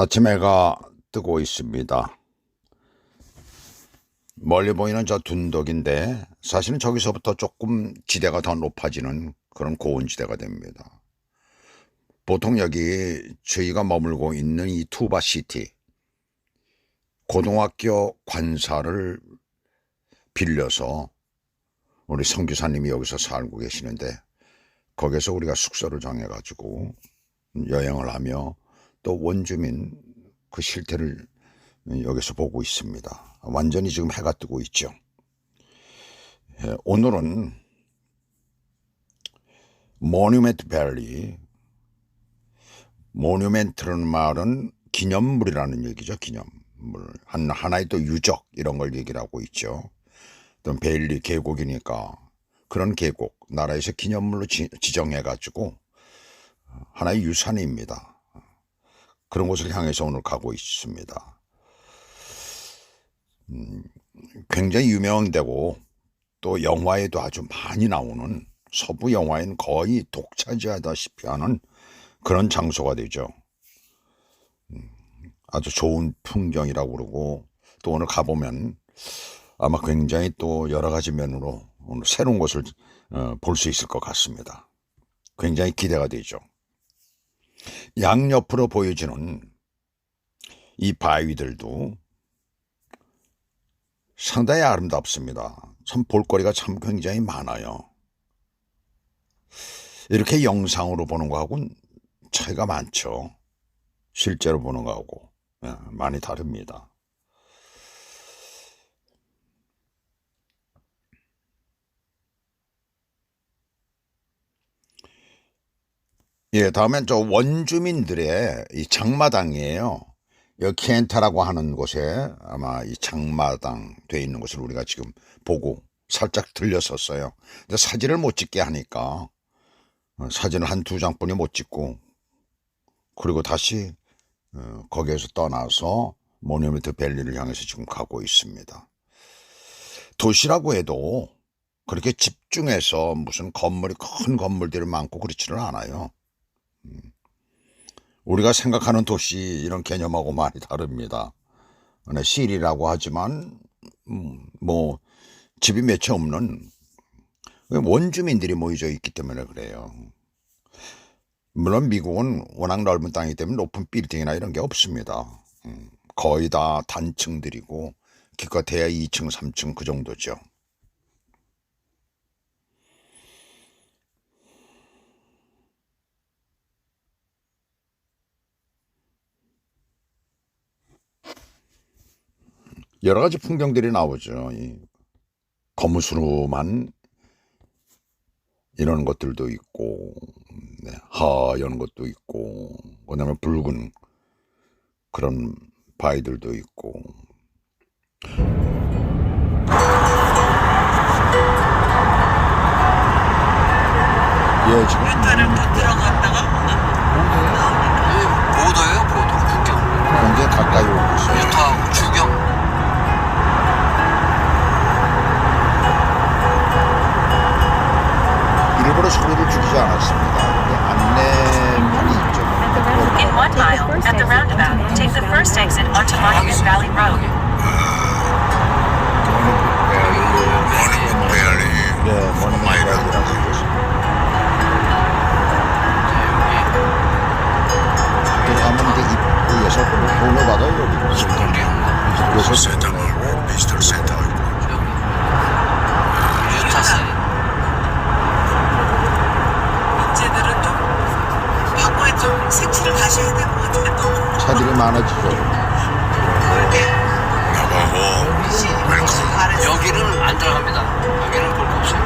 아침 해가 뜨고 있습니다. 멀리 보이는 저 둔덕인데 사실은 저기서부터 조금 지대가 더 높아지는 그런 고온 지대가 됩니다. 보통 여기 저희가 머물고 있는 이 투바시티 고등학교 관사를 빌려서 우리 선교사님이 여기서 살고 계시는데 거기서 우리가 숙소를 정해가지고 여행을 하며 또 원주민 그 실태를 여기서 보고 있습니다. 완전히 지금 해가 뜨고 있죠. 오늘은 모뉴멘트 밸리, 모뉴멘트라는 말은 기념물이라는 얘기죠. 기념물, 하나의 또 유적 이런 걸 얘기를 하고 있죠. 또 밸리 계곡이니까 그런 계곡 나라에서 기념물로 지정해가지고 하나의 유산입니다. 그런 곳을 향해서 오늘 가고 있습니다. 굉장히 유명한 데고 또 영화에도 아주 많이 나오는 서부 영화에는 거의 독차지하다시피 하는 그런 장소가 되죠. 아주 좋은 풍경이라고 그러고 또 오늘 가보면 아마 굉장히 또 여러 가지 면으로 오늘 새로운 곳을 볼 수 있을 것 같습니다. 굉장히 기대가 되죠. 양옆으로 보여지는 이 바위들도 상당히 아름답습니다. 참 볼거리가 참 굉장히 많아요. 이렇게 영상으로 보는 거하고는 차이가 많죠. 실제로 보는 거하고 많이 다릅니다. 다음엔 저 원주민들의 이 장마당이에요. 여기 켄타라고 하는 곳에 아마 이 장마당 돼 있는 곳을 우리가 지금 보고 살짝 들렸었어요. 근데 사진을 못 찍게 하니까 사진을 한 두 장뿐이 못 찍고 그리고 다시 거기에서 떠나서 모뉴멘트 밸리를 향해서 지금 가고 있습니다. 도시라고 해도 그렇게 집중해서 무슨 건물이 큰 건물들이 많고 그렇지는 않아요. 우리가 생각하는 도시 이런 개념하고 많이 다릅니다. 시리라고 하지만 뭐 집이 몇 채 없는 원주민들이 모여져 있기 때문에 그래요. 물론 미국은 워낙 넓은 땅이기 때문에 높은 빌딩이나 이런 게 없습니다. 거의 다 단층들이고 기껏해야 2층, 3층 그 정도죠. 여러 가지 풍경들이 나오죠. 이 거무스름한 이런 것들도 있고, 하얀 것도 있고, 그다음에 붉은 그런 바위들도 있고. 지금 일단은 못 들어갔다가 보도예요, 보도 구경. 굉장히 가까이 오고 있어요. 유타하고 주경. 일부러 소리를 줄이지 않았습니다. 안내문이 있죠. In 1 mile, at the roundabout, take the first exit onto Monument Valley Road. 모뉴멘트 밸리라고 있습니다. 들어가면 이제 입구에서 돈을 받아요, 여기. 그래서 디지털 센터 유타스. 이제들은 좀 바꿔야 좀 색칠을 다시 해야 될 것 같아요. 너무 차들이 많아지죠. 여기는 안 들어갑니다. 여기는 볼 거 없어요.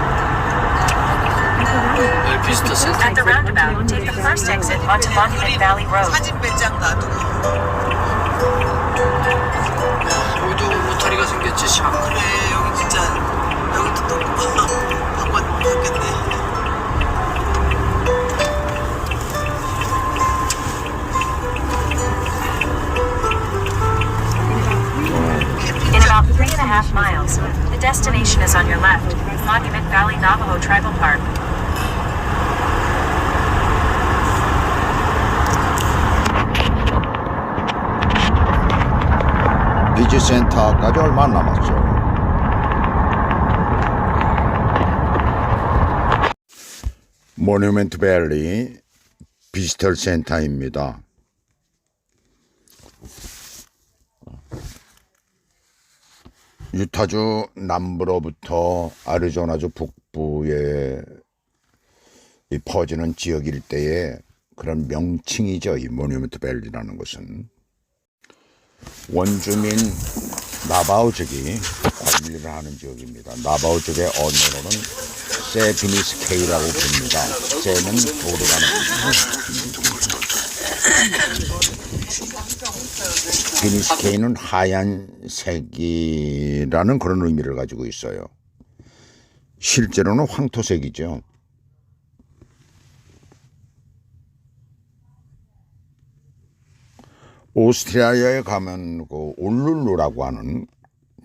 비스터 센터. At the roundabout, take the first exit onto Monument Valley Road. 사진 몇 장 놔두고. 여기도 로타리가 생겼지, 참. 그래, 여기 진짜 여기도 또 바뀌었네. In about 3.5 miles, the destination is on your left, Monument Valley Navajo Tribal Park. 비지 센터까지 얼마 안 남았죠. 모뉴멘트 밸리 비지털 센터입니다. 유타주 남부로부터 아리조나주 북부에 이 퍼지는 지역 일대의 그런 명칭이죠. 이 모뉴멘트 밸리라는 것은 원주민 나바오족이 관리를 하는 지역입니다. 나바오족의 언어로는 세비니스케이라고 부릅니다. 세는 돌아가는 비니스케이는 하얀색이라는 그런 의미를 가지고 있어요. 실제로는 황토색이죠. 오스트리아에 가면 그 울룰루라고 하는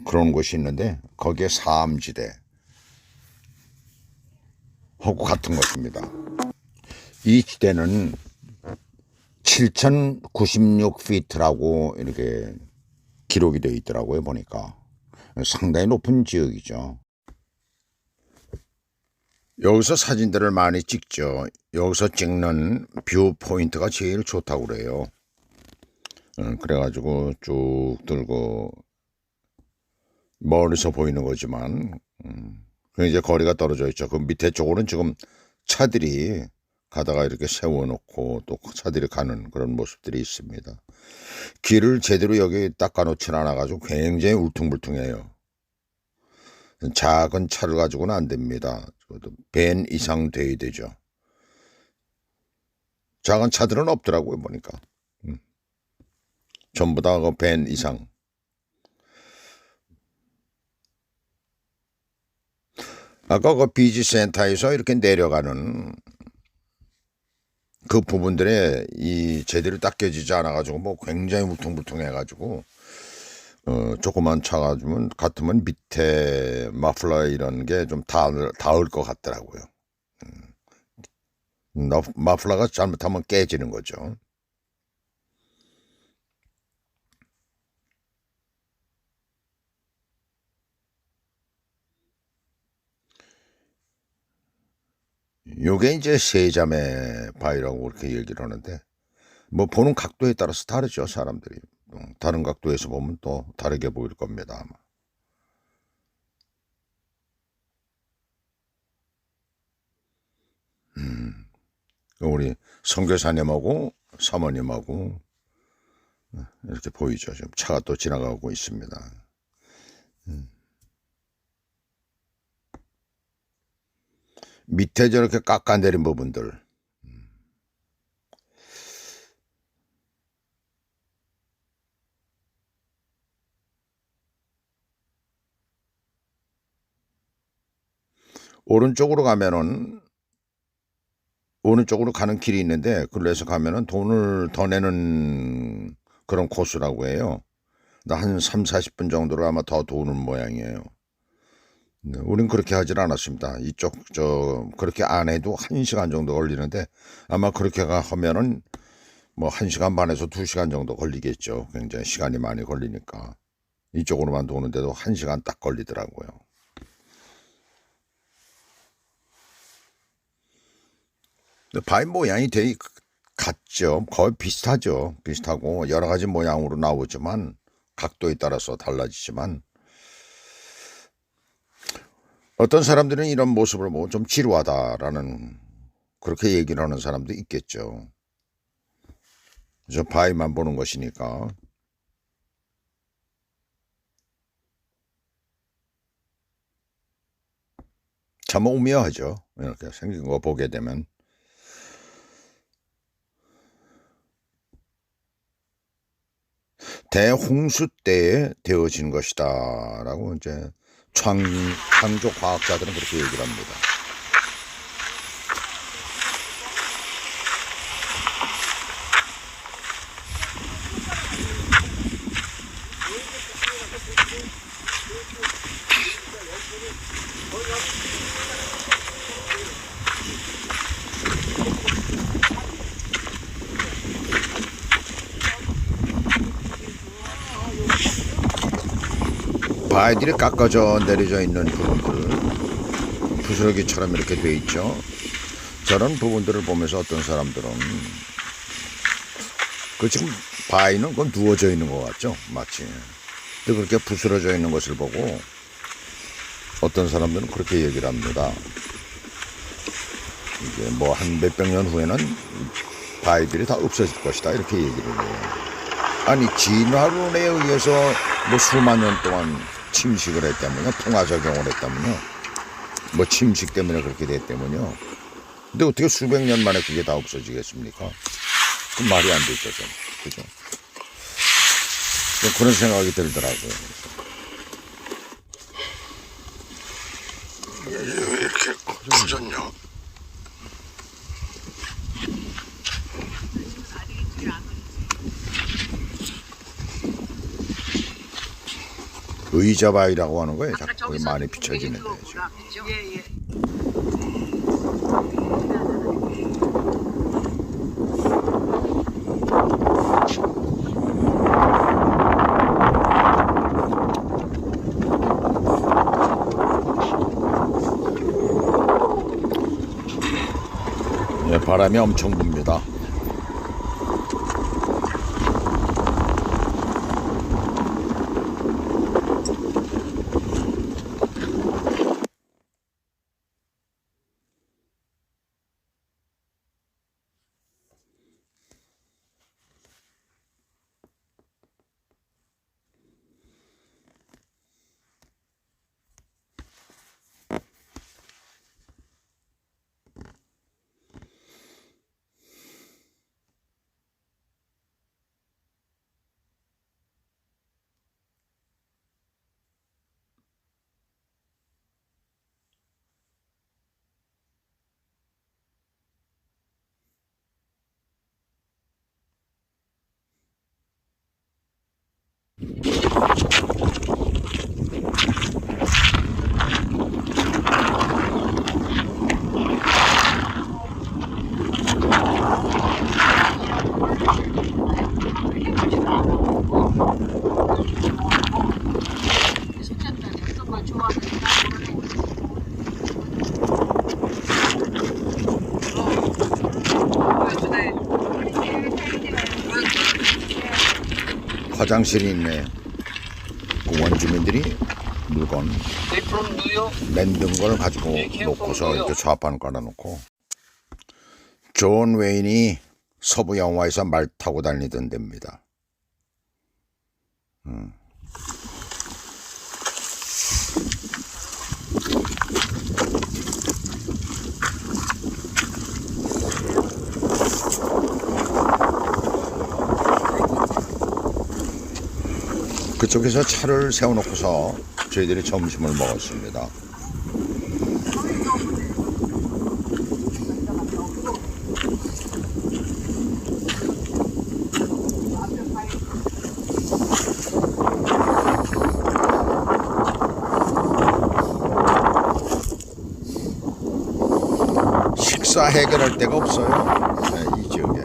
그런 곳이 있는데 거기에 사암지대 하고 같은 것입니다. 이 지대는 7,096피트라고 이렇게 기록이 되어 있더라고요. 보니까 상당히 높은 지역이죠. 여기서 사진들을 많이 찍죠. 여기서 찍는 뷰 포인트가 제일 좋다고 그래요. 그래가지고 쭉 들고 멀리서 보이는 거지만 이제 거리가 떨어져 있죠. 그 밑에 쪽으로는 지금 차들이 가다가 이렇게 세워놓고 또 차들이 가는 그런 모습들이 있습니다. 길을 제대로 여기 닦아놓질 않아가지고 굉장히 울퉁불퉁해요. 작은 차를 가지고는 안 됩니다. 밴 이상 돼야 되죠. 작은 차들은 없더라고요. 보니까 전부 다 그 밴 이상. 아까 그 비지 센터에서 이렇게 내려가는 그 부분들에 이 제대로 닦여지지 않아가지고 뭐 굉장히 울퉁불퉁해가지고 조그만 차 가지고 같으면 밑에 마플러 이런 게 좀 닿을 것 같더라고요. 마플러가 잘못하면 깨지는 거죠. 요게 이제 세자매 바위라고 그렇게 얘기를 하는데 뭐 보는 각도에 따라서 다르죠. 사람들이 다른 각도에서 보면 또 다르게 보일 겁니다. 아마. 우리 선교사님하고 사모님하고 이렇게 보이죠. 지금 차가 또 지나가고 있습니다. 밑에 저렇게 깎아내린 부분들 오른쪽으로 가면은 오른쪽으로 가는 길이 있는데 그래서 가면은 돈을 더 내는 그런 코스라고 해요. 한 3, 40분 정도를 아마 더 도는 모양이에요. 우린 그렇게 하질 않았습니다. 이쪽 그렇게 안 해도 1시간 정도 걸리는데 아마 그렇게 하면은 뭐 1시간 반에서 2시간 정도 걸리겠죠. 굉장히 시간이 많이 걸리니까 이쪽으로만 도는데도 1시간 딱 걸리더라고요. 바위 모양이 되게 같죠. 거의 비슷하죠. 비슷하고 여러 가지 모양으로 나오지만 각도에 따라서 달라지지만 어떤 사람들은 이런 모습을 보고 좀 지루하다라는 그렇게 얘기를 하는 사람도 있겠죠. 저 바위만 보는 것이니까. 참 오묘하죠. 이렇게 생긴 거 보게 되면. 대홍수 때에 되어진 것이다라고 이제 창조 과학자들은 그렇게 얘기를 합니다. 바위들이 깎아져 내려져 있는 부분들, 부스러기처럼 이렇게 돼 있죠. 저런 부분들을 보면서 어떤 사람들은 그 지금 바위는 그건 누워져 있는 것 같죠, 마치. 근데 그렇게 부스러져 있는 것을 보고 어떤 사람들은 그렇게 얘기를 합니다. 이제 뭐 한 몇백 년 후에는 바위들이 다 없어질 것이다, 이렇게 얘기를 해요. 아니, 진화론에 의해서 뭐 수만 년 동안 침식을 했다면요, 풍화작용을 했다면요, 뭐 침식 때문에 그렇게 됐다면요. 근데 어떻게 수백 년 만에 그게 다 없어지겠습니까? 그 말이 안 되죠, 좀. 그죠? 그런 생각이 들더라고요. 왜 이렇게 커졌냐? 의자바위라고 하는 거예요. 자꾸 거기 많이 비춰지는데. 예, 예. 예, 바람이 엄청 붑니다. 화장실이 있네요. 그 원주민들이 물건 만든 걸 가지고 놓고서 이렇게 좌판 깔아놓고. 존 웨인이 서부 영화에서 말 타고 다니던 데입니다. 그쪽에서 차를 세워놓고서 저희들이 점심을 먹었습니다. 식사 해결할 데가 없어요. 네, 이 지역에.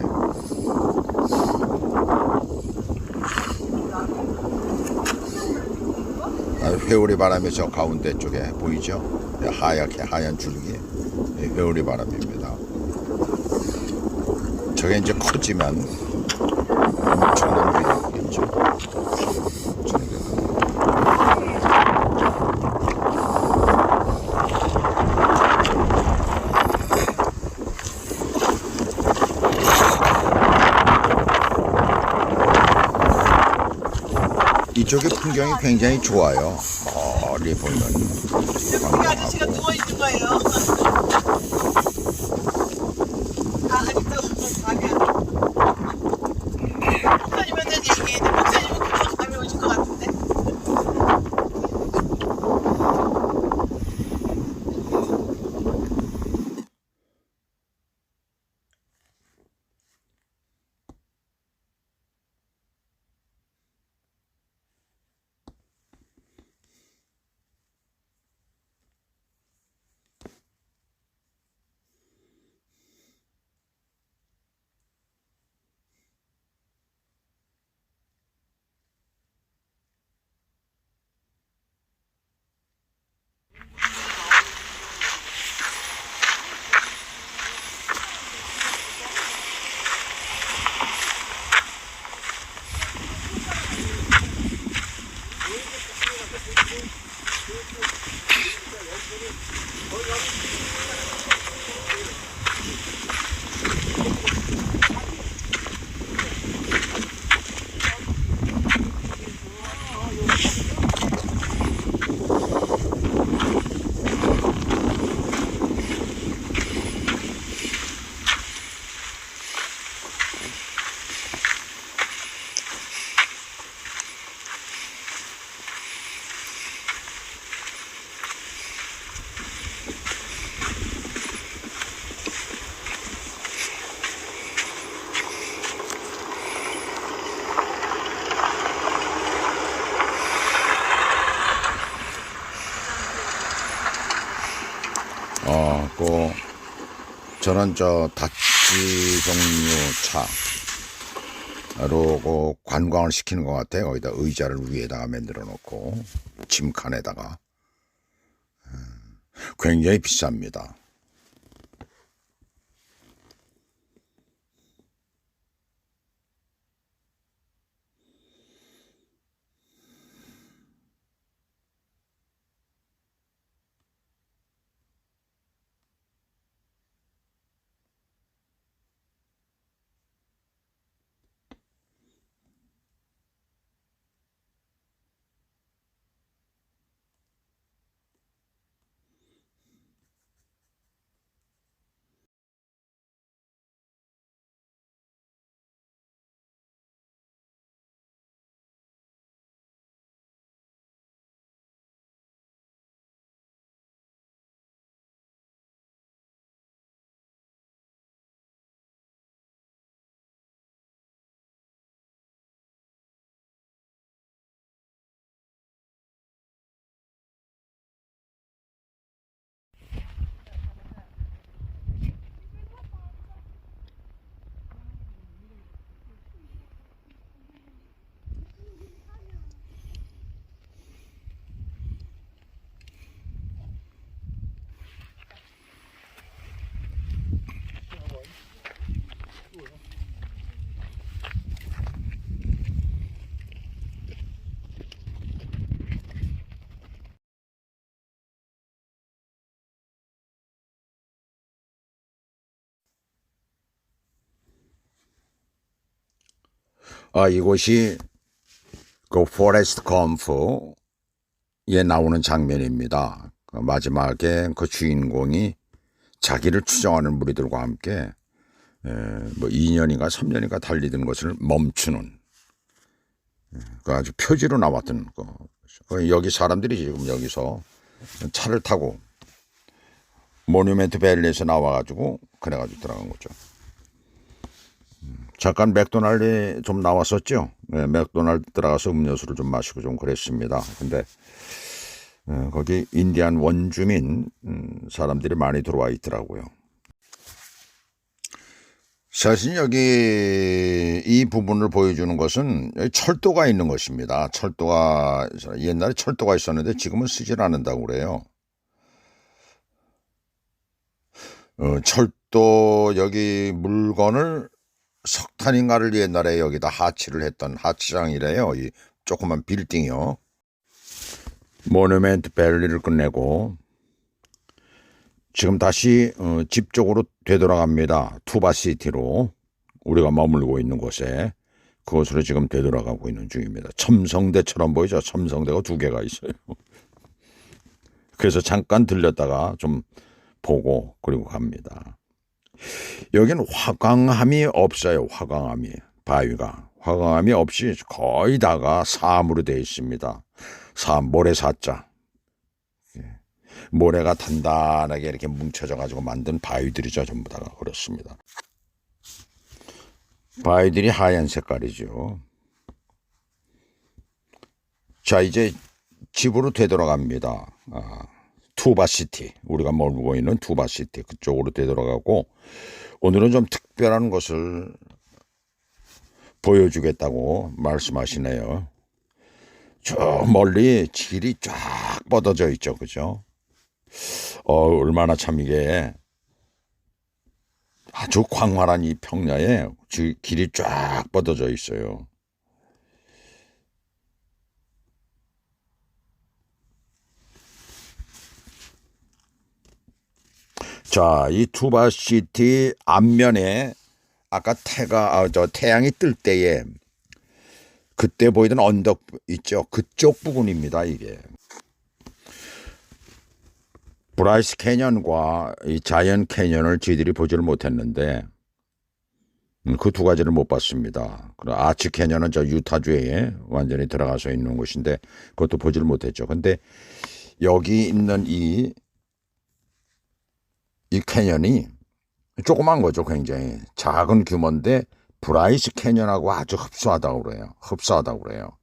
회오리 바람이 저 가운데 쪽에 보이죠? 하얗게 하얀 줄기, 회오리 바람입니다. 저게 이제 커지면 엄청난 위력이 있죠. 이쪽의 풍경이 굉장히 좋아요. 멀리 보이는 우리 아저씨가 누워 있는 거예요. 목사님한테 얘기했는데 목사님은 금방 감이 오실 것 같은데. 저는 저 다치 종류 차로 관광을 시키는 것 같아요. 거기다 의자를 위에다가 만들어 놓고 짐칸에다가 굉장히 비쌉니다. 이곳이 그 포레스트 컴프에 나오는 장면입니다. 그 마지막에 그 주인공이 자기를 추종하는 무리들과 함께 뭐 2년인가 3년인가 달리던 것을 멈추는 그 아주 표지로 나왔던 거. 여기 사람들이 지금 여기서 차를 타고 모뉴멘트 밸리에서 나와가지고 그래가지고 들어간 거죠. 잠깐 맥도날드에 좀 나왔었죠. 네, 맥도날드 들어가서 음료수를 좀 마시고 좀 그랬습니다. 근데 거기 인디안 원주민 사람들이 많이 들어와 있더라고요. 사실 여기 이 부분을 보여주는 것은 여기 철도가 있는 것입니다. 철도가 옛날에 철도가 있었는데 지금은 쓰질 않는다고 그래요. 철도 여기 물건을 석탄인가를 옛날에 여기다 하치를 했던 하치장이래요. 이 조그만 빌딩이요. 모뉴멘트 밸리를 끝내고 지금 다시 집 쪽으로 되돌아갑니다. 투바시티로 우리가 머물고 있는 곳에 그곳으로 지금 되돌아가고 있는 중입니다. 첨성대처럼 보이죠? 첨성대가 2개가 있어요. 그래서 잠깐 들렸다가 좀 보고 그리고 갑니다. 여기는 화강암이 없어요. 화강암이 바위가 화강암이 없이 거의 다가 사암으로 되어 있습니다. 사암 모래사자 모래가 단단하게 이렇게 뭉쳐져 가지고 만든 바위들이죠. 전부 다가 그렇습니다. 바위들이 하얀 색깔이죠. 자 이제 집으로 되돌아갑니다. 투바시티 우리가 머물고 있는 투바시티 그쪽으로 되돌아가고 오늘은 좀 특별한 것을 보여주겠다고 말씀하시네요. 저 멀리 길이 쫙 뻗어져 있죠. 그죠? 얼마나 참 이게 아주 광활한 이 평야에 길이 쫙 뻗어져 있어요. 자, 이 투바시티 앞면에 아까 태양이 뜰 때에 그때 보이던 언덕 있죠. 그쪽 부분입니다. 이게 브라이스 캐년과 이 자이언트 캐년을 저희들이 보지를 못했는데 그 2가지를 못 봤습니다. 그리고 아치 캐년은 저 유타주에 완전히 들어가서 있는 곳인데 그것도 보지를 못했죠. 근데 여기 있는 이 캐년이 조그만 거죠. 굉장히 작은 규모인데 브라이스 캐년하고 아주 흡사하다고 그래요.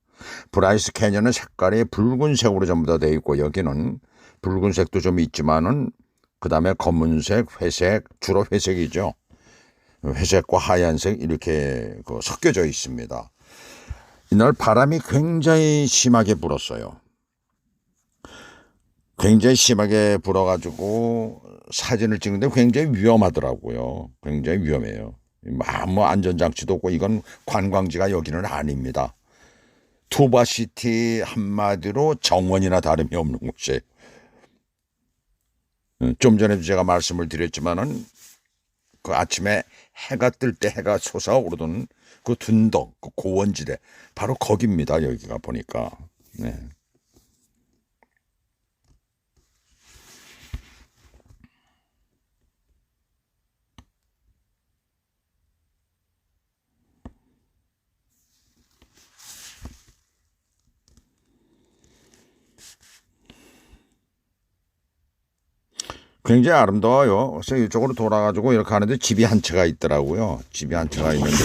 브라이스 캐년은 색깔이 붉은색으로 전부 다 되어 있고 여기는 붉은색도 좀 있지만은 그 다음에 검은색, 회색, 주로 회색이죠. 회색과 하얀색 이렇게 섞여져 있습니다. 이날 바람이 굉장히 심하게 불었어요. 굉장히 심하게 불어가지고 사진을 찍는데 굉장히 위험하더라고요. 굉장히 위험해요. 아무 안전장치도 없고 이건 관광지가 여기는 아닙니다. 투바시티 한마디로 정원이나 다름이 없는 곳이에요. 좀 전에도 제가 말씀을 드렸지만은 그 아침에 해가 뜰 때 해가 솟아오르던 그 둔덕, 그 고원지대 바로 거기입니다. 여기가 보니까. 네. 굉장히 아름다워요. 그래서 이쪽으로 돌아가지고 이렇게 하는데 집이 한 채가 있더라고요. 집이 한 채가 있는데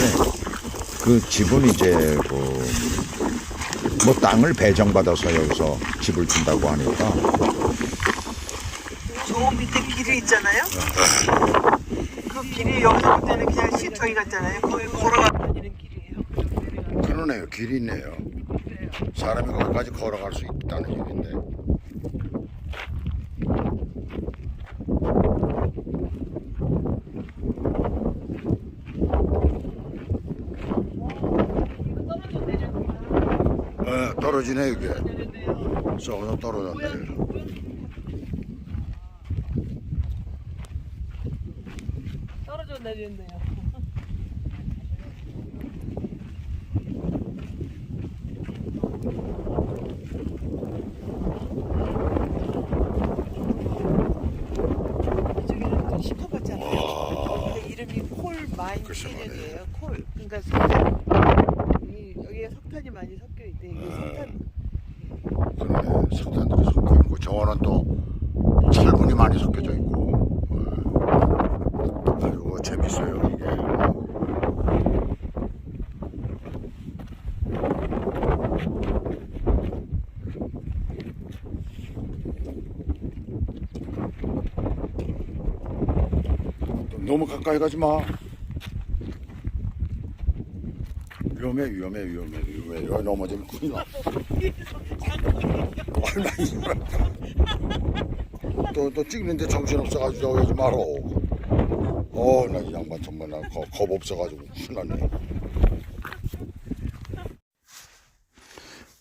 그 집은 이제 뭐 땅을 배정받아서 여기서 집을 준다고 하니까. 저 밑에 길이 있잖아요. 그 길이 여기서 볼 때는 그냥 시터기 같잖아요. 거기 걸어가 다니는 길이에요. 그러네요. 길이 있네요. 사람이 거기까지 걸어갈 수 있다는 얘기인데. 떨어지네 이게. 썩어서 떨어졌네. 떨어져 내리는데요. 이쪽에는 또 시커 같잖아요. 근데 이름이 콜 마인 캐년이에요. 콜. 그러니까 여기에 석탄이 많이 섞여 있대. 이게 석탄. 그러네. 석탄들이 섞여 있고 저거는 또 철분이 많이 섞여져 있고. 아이고 재밌어요 이게. 너무 가까이 가지 마. 위험해. 여기 넘어지면 큰일 나. 얼마 이 사람. 또 찍는데 정신없어가지고 저기 하지 말어. 나 이 양반 정말 나 겁 없어가지고 큰일 났네.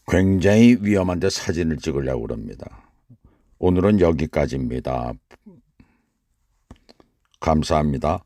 굉장히 위험한데 사진을 찍으려고 그럽니다. 오늘은 여기까지입니다. 감사합니다.